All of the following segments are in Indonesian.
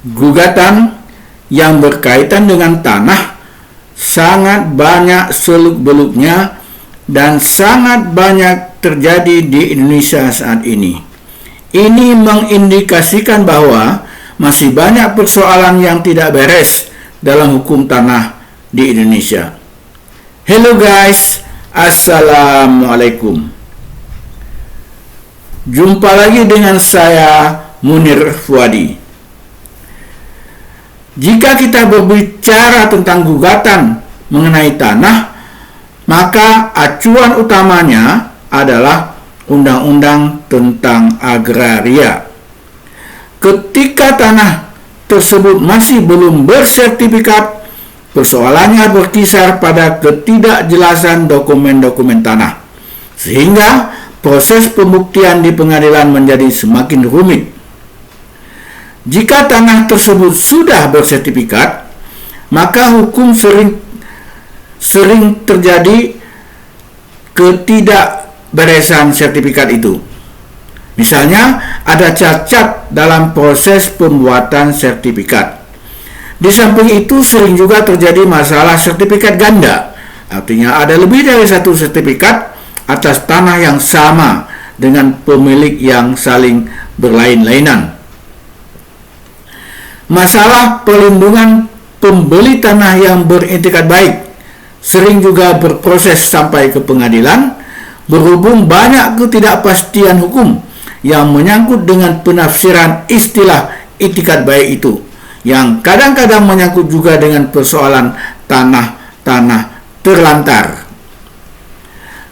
Gugatan yang berkaitan dengan tanah sangat banyak seluk-beluknya dan sangat banyak terjadi di Indonesia saat ini. Ini mengindikasikan bahwa masih banyak persoalan yang tidak beres dalam hukum tanah di Indonesia. Hello guys, Assalamualaikum. Jumpa lagi dengan saya, Munir Fuadi. Jika kita berbicara tentang gugatan mengenai tanah, maka acuan utamanya adalah Undang-Undang tentang Agraria. Ketika tanah tersebut masih belum bersertifikat, persoalannya berkisar pada ketidakjelasan dokumen-dokumen tanah, sehingga proses pembuktian di pengadilan menjadi semakin rumit. Jika tanah tersebut sudah bersertifikat, maka hukum sering terjadi ketidakberesan sertifikat itu. Misalnya, ada cacat dalam proses pembuatan sertifikat. Di samping itu, sering juga terjadi masalah sertifikat ganda. Artinya, ada lebih dari satu sertifikat atas tanah yang sama dengan pemilik yang saling berlain-lainan. Masalah perlindungan pembeli tanah yang beretikat baik sering juga berproses sampai ke pengadilan, berhubung banyak ketidakpastian hukum yang menyangkut dengan penafsiran istilah etikat baik itu, yang kadang-kadang menyangkut juga dengan persoalan tanah-tanah terlantar.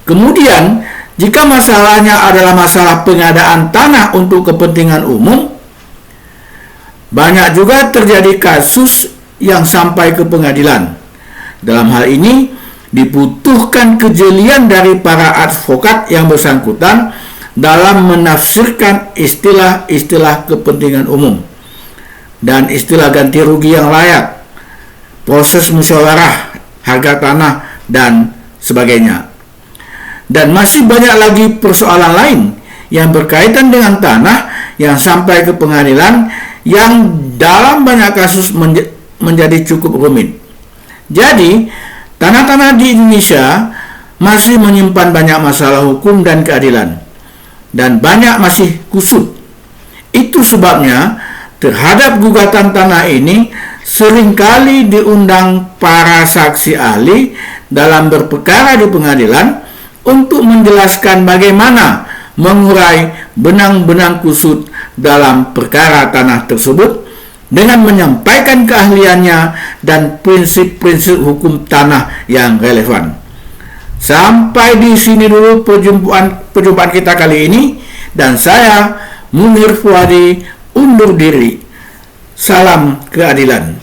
Kemudian, jika masalahnya adalah masalah pengadaan tanah untuk kepentingan umum, banyak juga terjadi kasus yang sampai ke pengadilan. Dalam hal ini, dibutuhkan kejelian dari para advokat yang bersangkutan dalam menafsirkan istilah-istilah kepentingan umum dan istilah ganti rugi yang layak, proses musyawarah harga tanah, dan sebagainya. Dan masih banyak lagi persoalan lain yang berkaitan dengan tanah yang sampai ke pengadilan, yang dalam banyak kasus menjadi cukup rumit. Jadi, tanah-tanah di Indonesia masih menyimpan banyak masalah hukum dan keadilan, dan banyak masih kusut. Itu sebabnya terhadap gugatan tanah ini seringkali diundang para saksi ahli dalam berperkara di pengadilan untuk menjelaskan bagaimana mengurai benang-benang kusut dalam perkara tanah tersebut dengan menyampaikan keahliannya dan prinsip-prinsip hukum tanah yang relevan. Sampai di sini dulu perjumpaan kita kali ini, dan saya, Munir Fuadi, undur diri. Salam keadilan.